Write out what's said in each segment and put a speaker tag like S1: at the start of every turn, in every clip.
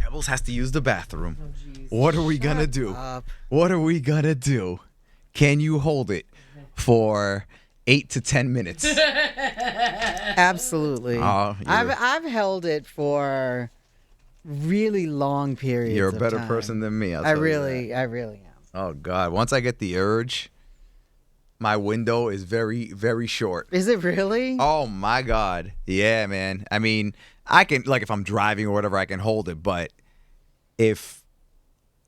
S1: Pebbles has to use the bathroom.
S2: Oh,
S1: What are we going to do?
S2: up.
S1: What are we going to do? Can you hold it for 8 to 10 minutes?
S2: Absolutely.
S1: Oh,
S2: I've held it for really long periods.
S1: You're a
S2: of
S1: better
S2: time.
S1: person than me.
S2: I really am.
S1: Oh, God. Once I get the urge, my window is very, very short.
S2: Is it really?
S1: Oh, my God. Yeah, man. I mean, I can, like, if I'm driving or whatever, I can hold it. But if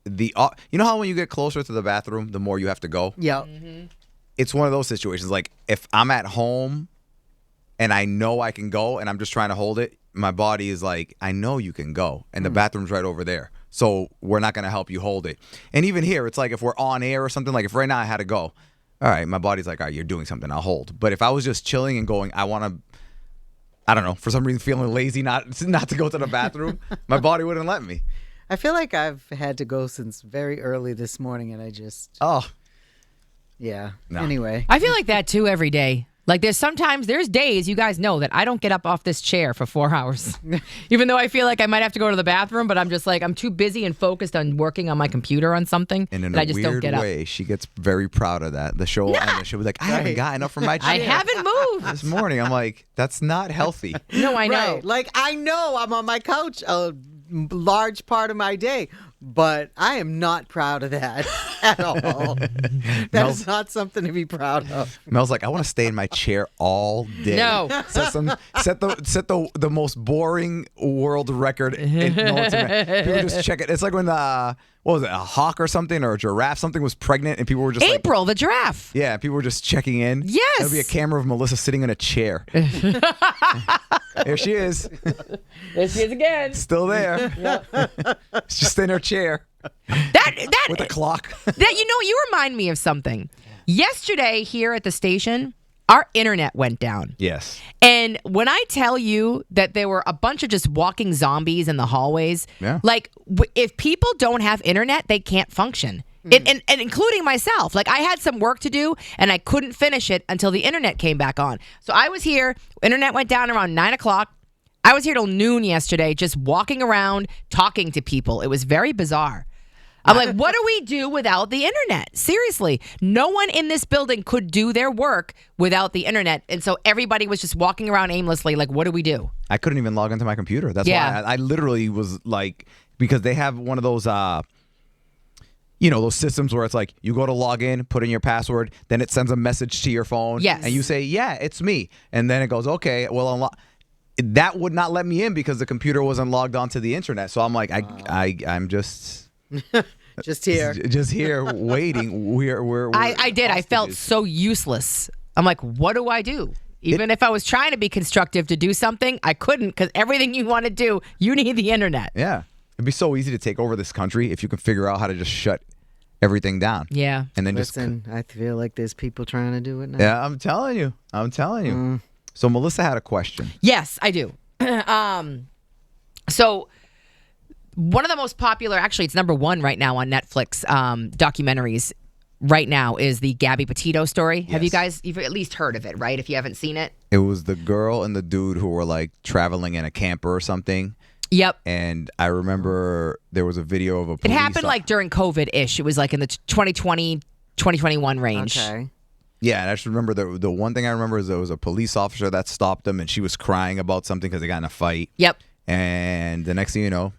S1: you know how when you get closer to the bathroom, the more you have to go?
S2: Yep.
S1: It's one of those situations. Like, if I'm at home and I know I can go and I'm just trying to hold it, my body is like, I know you can go. And the bathroom's right over there. So we're not going to help you hold it. And even here, it's like if we're on air or something, like if right now I had to go, all right, my body's like, all right, you're doing something, I'll hold. But if I was just chilling and going, I want to, I don't know, for some reason feeling lazy not to go to the bathroom, my body wouldn't let me.
S2: I feel like I've had to go since very early this morning, and I just,
S1: Oh,
S2: yeah.
S1: No.
S2: Anyway.
S3: I feel like that too every day. Like there's days, you guys know, that I don't get up off this chair for 4 hours. Even though I feel like I might have to go to the bathroom, but I'm just like, I'm too busy and focused on working on my computer on something
S1: and in
S3: that
S1: a
S3: I just
S1: weird
S3: don't get up.
S1: way, she gets very proud of that. The show will end and she'll be like, I haven't gotten up from my chair.
S3: I haven't moved.
S1: This morning. I'm like, that's not healthy.
S3: No, I know.
S2: Right. Like, I know I'm on my couch a large part of my day, but I am not proud of that at all. That is not something to be proud of.
S1: Mel's like, I want to stay in my chair all day.
S3: No.
S1: Set the most boring world record in North America. People just check it. It's like when what was it, a hawk or something, or a giraffe, something was pregnant and people were just
S3: April, the giraffe.
S1: yeah, people were just checking in.
S3: Yes.
S1: There'll be a camera of Melissa sitting in a chair. There she is.
S3: There she is again.
S1: Still there. She's just in her chair
S3: That
S1: with a clock.
S3: You remind me of something. Yesterday here at the station, our internet went down.
S1: Yes.
S3: And when I tell you that there were a bunch of just walking zombies in the hallways,
S1: Yeah.
S3: like if people don't have internet, they can't function. And including myself. Like I had some work to do and I couldn't finish it until the internet came back on. So I was here, internet went down around 9 o'clock. I was here till noon yesterday, just walking around, talking to people. It was very bizarre. I'm like, what do we do without the internet? Seriously, no one in this building could do their work without the internet. And so everybody was just walking around aimlessly like, what do we do?
S1: I couldn't even log into my computer. That's
S3: Yeah.
S1: why I literally was like, because they have one of those, those systems where it's like you go to log in, put in your password, then it sends a message to your phone.
S3: Yes.
S1: And you say, yeah, it's me. And then it goes, okay, well, unlock. That would not let me in because the computer wasn't logged onto the internet. So I'm like, I'm just...
S2: Just here.
S1: Just here waiting.
S3: I did. I felt so useless. I'm like, what do I do? Even if I was trying to be constructive to do something, I couldn't because everything you want to do, you need the internet.
S1: Yeah. It'd be so easy to take over this country if you can figure out how to just shut everything down.
S3: Yeah.
S1: And then
S2: Listen, I feel like there's people trying to do it now.
S1: Yeah, I'm telling you. So Melissa had a question.
S3: Yes, I do. So one of the most popular, actually it's number one right now on Netflix documentaries right now is the Gabby Petito story. Have you've at least heard of it, right? If you haven't seen it.
S1: It was the girl and the dude who were like traveling in a camper or something.
S3: Yep.
S1: And I remember there was a video of a police
S3: It happened like during COVID-ish. It was like in the 2020, 2021 range.
S2: Okay.
S1: Yeah, and I just remember the one thing I remember is there was a police officer that stopped them and she was crying about something because they got in a fight.
S3: Yep.
S1: And the next thing you know,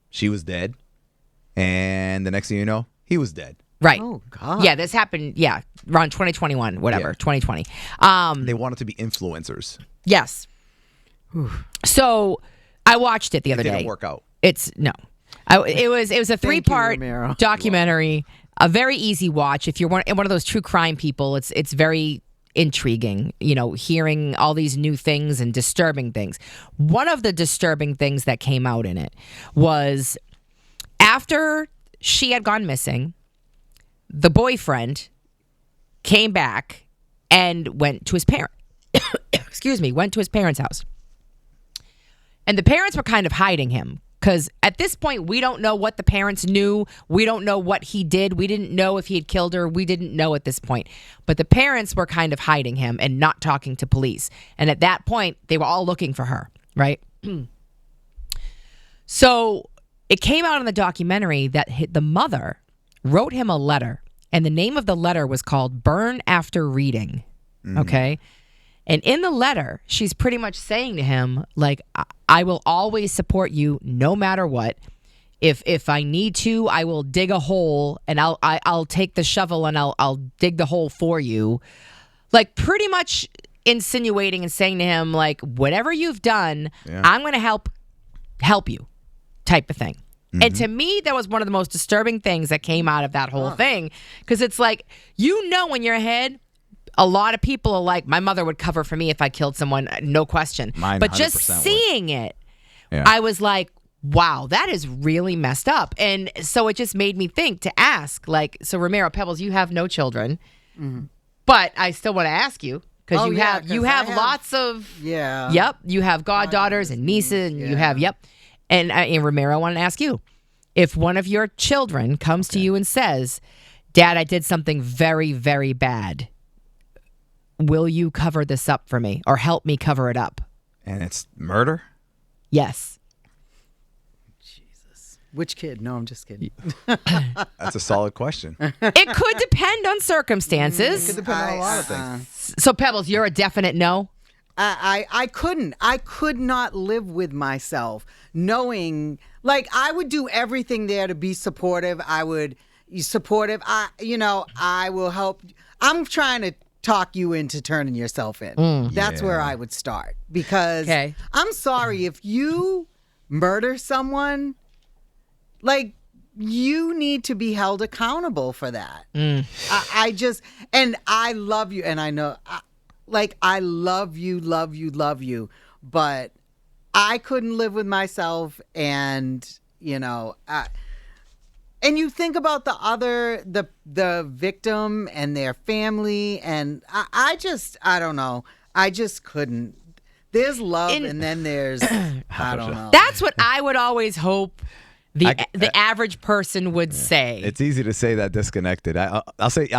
S1: she was dead. And the next thing you know, he was dead.
S3: Right.
S2: Oh, God.
S3: Yeah, this happened, around 2021, whatever,
S1: Yeah.
S3: 2020.
S1: They wanted to be influencers.
S3: Yes. So I watched it the other
S1: It
S3: day.
S1: didn't work out.
S3: It was a 3-part
S2: Romero.
S3: documentary, a very easy watch. If you're one of those true crime people, it's very intriguing, hearing all these new things and disturbing things. One of the disturbing things that came out in it was after she had gone missing, the boyfriend came back and went to his went to his parents' house. And the parents were kind of hiding him because at this point, we don't know what the parents knew. We don't know what he did. We didn't know if he had killed her. We didn't know at this point. But the parents were kind of hiding him and not talking to police. And at that point, they were all looking for her, right? So it came out in the documentary that the mother wrote him a letter, and the name of the letter was called Burn After Reading. Okay? And in the letter, she's pretty much saying to him, like, I will always support you no matter what. If I need to, I will dig a hole and I'll take the shovel and I'll dig the hole for you. Like, pretty much insinuating and saying to him, like, whatever you've done, I'm going to help you, type of thing. And to me, that was one of the most disturbing things that came out of that whole thing, because it's like, in your head, a lot of people are like, my mother would cover for me if I killed someone, no question.
S1: Mine
S3: but just
S1: 100% would.
S3: seeing it, I was like, wow, that is really messed up. And so it just made me think to ask, like, so Romero Pebbles, you have no children, but I still want to ask you, because you have lots of, yep, you have goddaughters and nieces, and you have, and Romero, I want to ask you, if one of your children comes to you and says, Dad, I did something very, very bad, will you cover this up for me or help me cover it up?
S1: And it's murder?
S3: Yes.
S2: Jesus. Which kid? No, I'm just kidding.
S1: That's a solid question.
S3: It could depend on circumstances.
S1: It could depend on a lot of things.
S3: So, Pebbles, you're a definite no?
S2: I couldn't. I could not live with myself knowing, like, I would do everything there to be supportive. I would be supportive. I will help. I'm trying to talk you into turning yourself in. That's where I would start, because I'm sorry, if you murder someone, like, you need to be held accountable for that. I just, and I love you, and I know, I love you, but I couldn't live with myself, and and you think about the victim and their family, and I don't know. I just couldn't. There's love, and then there's I don't know.
S3: That's what I would always hope the average person would say.
S1: It's easy to say that disconnected. I'll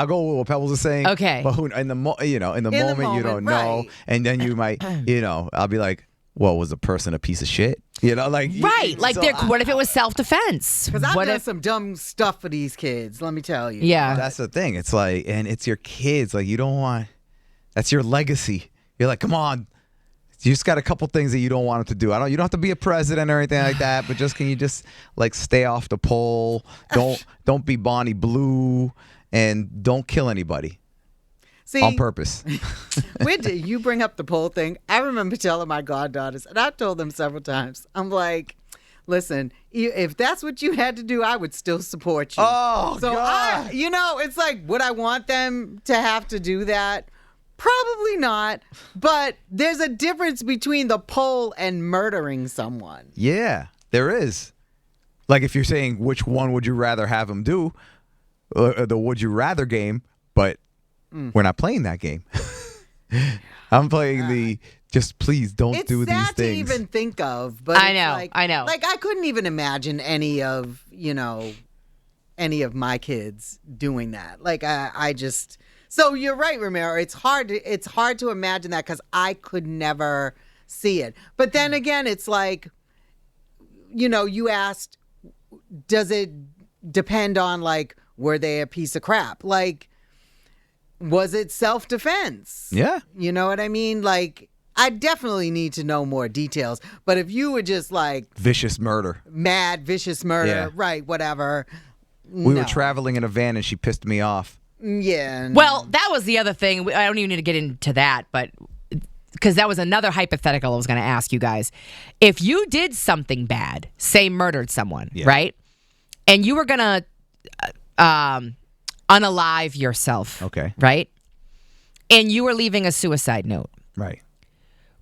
S1: go with what Pebbles is saying.
S3: Okay.
S1: But in the moment you don't know, and then you might, I'll be like, well, was the person a piece of shit?
S3: Right. Like, what if it was self-defense?
S2: Because I've done some dumb stuff for these kids, let me tell you.
S3: Yeah.
S1: That's the thing. It's like, and it's your kids. Like, you don't want, that's your legacy. You're like, come on. You just got a couple things that you don't want them to do. You don't have to be a president or anything like that, but can you just, like, stay off the pole? Don't be Bonnie Blue, and don't kill anybody.
S2: See,
S1: on purpose.
S2: You bring up the pole thing. I remember telling my goddaughters, and I told them several times, I'm like, listen, if that's what you had to do, I would still support you.
S1: Oh,
S2: so
S1: God.
S2: It's like, would I want them to have to do that? Probably not. But there's a difference between the pole and murdering someone.
S1: Yeah, there is. Like, if you're saying which one would you rather have them do, the would you rather game, but we're not playing that game. I'm playing the just please don't do these things.
S2: It's sad to even think of, but
S3: I know.
S2: Like, I couldn't even imagine any of my kids doing that. Like, I just. So you're right, Romero. It's hard to imagine that, because I could never see it. But then again, it's like, you asked, does it depend on, like, were they a piece of crap? Like, was it self-defense?
S1: Yeah.
S2: You know what I mean? Like, I definitely need to know more details. But if you were just like
S1: vicious murder,
S2: vicious murder, right, whatever.
S1: We were traveling in a van and she pissed me off.
S2: Yeah.
S3: Well, that was the other thing. I don't even need to get into that, but because that was another hypothetical I was going to ask you guys. If you did something bad, say murdered someone, right? And you were going to unalive yourself.
S1: Okay.
S3: Right? And you were leaving a suicide note.
S1: Right.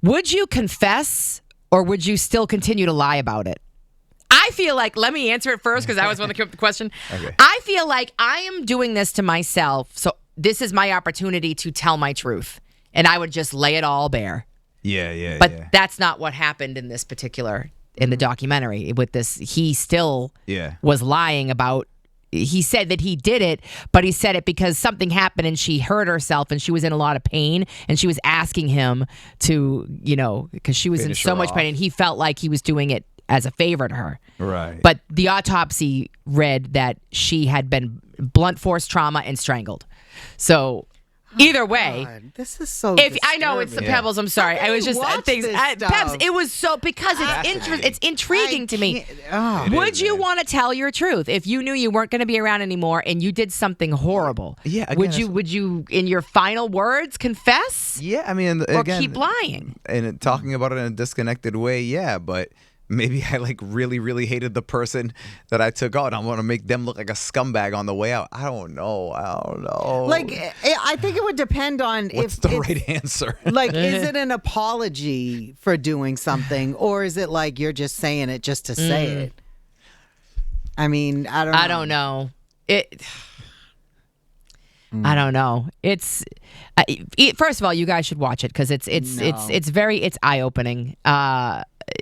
S3: Would you confess, or would you still continue to lie about it? I feel like, let me answer it first, because I was one that came up with the question.
S1: Okay.
S3: I feel like I am doing this to myself, so this is my opportunity to tell my truth. And I would just lay it all bare.
S1: Yeah.
S3: But that's not what happened in this particular, in the documentary. With this, he still was lying about. He said that he did it, but he said it because something happened and she hurt herself and she was in a lot of pain, and she was asking him to, because she was in so much pain, and he felt like he was doing it as a favor to her.
S1: Right.
S3: But the autopsy read that she had been blunt force trauma and strangled. So either way,
S2: God, this is so.
S3: if I know it's the
S2: disturbing.
S3: Pebbles, I'm sorry. I was just
S2: watch
S3: things.
S2: this
S3: Pebs,
S2: stuff?
S3: it was so because it's intriguing to me. Would you want to tell your truth if you knew you weren't going to be around anymore and you did something horrible?
S1: Yeah, again,
S3: Would you in your final words confess?
S1: Yeah, I mean,
S3: Or
S1: again,
S3: keep lying?
S1: and talking about it in a disconnected way, yeah, but maybe I like really, really hated the person that I took out. I want to make them look like a scumbag on the way out. I don't know.
S2: Like, I think it would depend on
S1: What's
S2: if
S1: the
S2: it's-
S1: right answer?
S2: Like, is it an apology for doing something, or is it like you're just saying it just to say it? I mean, I don't know.
S3: I don't know. I don't know. It's first of all, you guys should watch it because it's eye opening.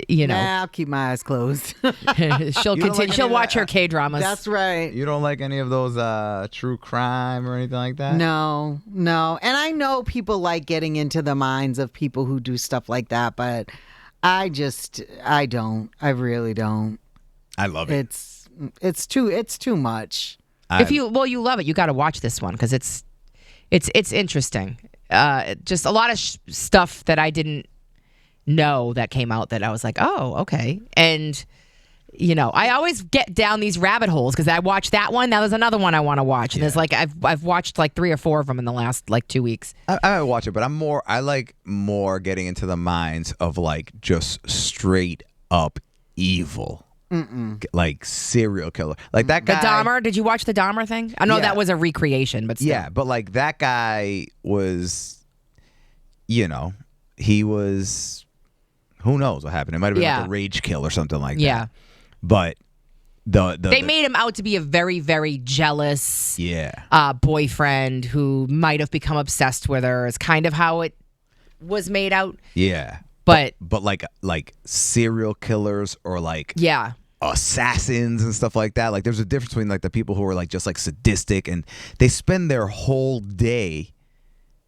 S3: You know,
S2: Nah, I'll keep my eyes closed.
S3: she'll
S1: You don't
S3: continue.
S1: like
S3: She'll
S1: any of
S3: watch
S1: that?
S3: her K dramas.
S2: That's right.
S1: You don't like any of those true crime or anything like that?
S2: No. And I know people like getting into the minds of people who do stuff like that, but I don't. I really don't.
S1: I love it.
S2: It's too much.
S3: If you love it, you got to watch this one because it's interesting. Just a lot of stuff that I didn't know that came out that I was like, oh, okay. And you know, I always get down these rabbit holes because I watched that one. Now there's another one I want to watch, and there's like I've watched like 3 or 4 of them in the last like 2 weeks.
S1: I watch it, but I like more getting into the minds of like just straight up evil. Like serial killer, like that
S3: The
S1: guy.
S3: Dahmer. Did you watch the Dahmer thing? I know
S1: Yeah.
S3: that was a recreation, but still.
S1: Yeah, but like that guy was, you know, he was. Who knows what happened? It might have been like a rage kill or something like that. But they
S3: made him out to be a very, very jealous
S1: yeah
S3: boyfriend who might have become obsessed with her. Is kind of how it was made out.
S1: yeah.
S3: But
S1: like serial killers or like
S3: yeah.
S1: assassins and stuff like that. Like there's a difference between like the people who are like just like sadistic and they spend their whole day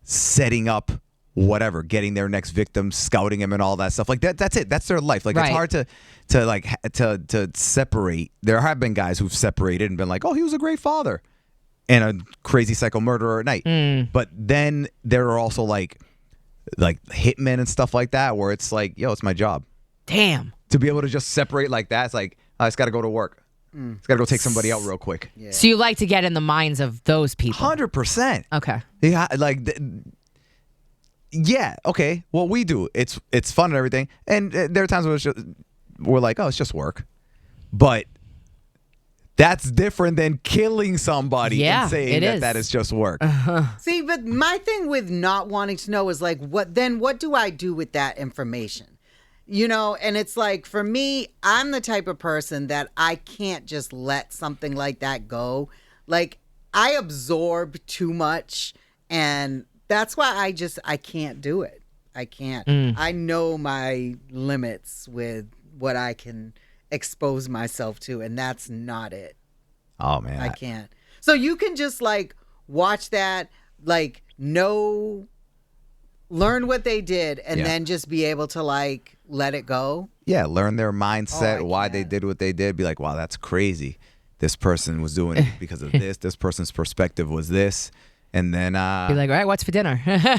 S1: setting up whatever, getting their next victim, scouting him and all that stuff. Like that's it. That's their life. Like it's hard to separate. There have been guys who've separated and been like, oh, he was a great father and a crazy psycho murderer at night. But then there are also like hitmen and stuff like that where it's like, yo, it's my job.
S3: Damn.
S1: To be able to just separate like that, it's like, I just got to go to work. It's got to go take somebody out real quick.
S2: Yeah.
S3: So you like to get in the minds of those people?
S1: 100%.
S3: Okay.
S1: Yeah, like, yeah, okay. Well, we do. It's fun and everything. And there are times where we're like, oh, it's just work. But that's different than killing somebody and saying that is just work.
S2: See, but my thing with not wanting to know is like, what do I do with that information? You know, and it's like, for me, I'm the type of person that I can't just let something like that go. Like, I absorb too much, and that's why I can't do it. I can't. I know my limits with what I can expose myself to, and that's not it.
S1: Oh, man.
S2: I can't. So you can just like watch that, like learn what they did, and then just be able to like let it go.
S1: Yeah, learn their mindset, why they did what they did. Be like, wow, that's crazy. This person was doing it because of this. This person's perspective was this. And then
S3: be like, all right, what's for dinner?
S1: yeah,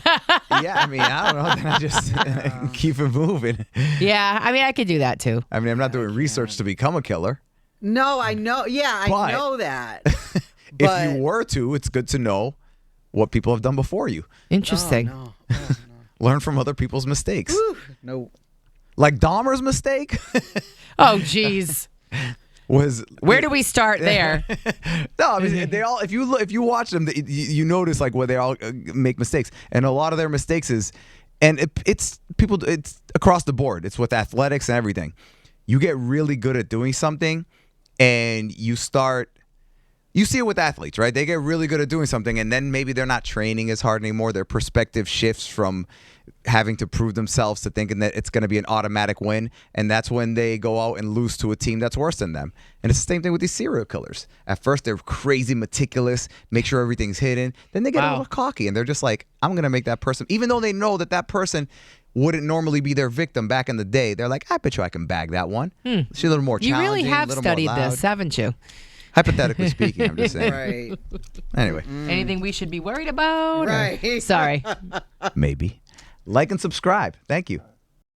S1: I mean, I don't know. Then I just keep it moving.
S3: Yeah, I mean, I could do that too.
S1: I mean, I'm not doing research to become a killer.
S2: No, I know. Yeah, I know that.
S1: If you were to, it's good to know what people have done before you.
S3: Interesting.
S2: Oh, no.
S1: Learn from other people's mistakes.
S2: No.
S1: Like Dahmer's mistake
S3: Oh, geez.
S1: was.
S3: Where do we start there?
S1: No, I mean they all. If you watch them, you notice like where they all make mistakes, and a lot of their mistakes is, and it's people. It's across the board. It's with athletics and everything. You get really good at doing something, and you see it with athletes, right? They get really good at doing something, and then maybe they're not training as hard anymore. Their perspective shifts from having to prove themselves to thinking that it's going to be an automatic win, and that's when they go out and lose to a team that's worse than them. And it's the same thing with these serial killers. At first, they're crazy meticulous, make sure everything's hidden. Then they get a little cocky, and they're just like, I'm going to make that person, even though they know that person wouldn't normally be their victim back in the day. They're like, I bet you I can bag that one. She's a little more
S3: You
S1: challenging.
S3: really have
S1: a little more
S3: studied
S1: loud.
S3: this, haven't you?
S1: Hypothetically speaking, I'm just saying.
S2: Right.
S1: Anyway,
S3: Anything we should be worried about? or-
S2: Right.
S3: Sorry.
S1: maybe. Like and subscribe. Thank you.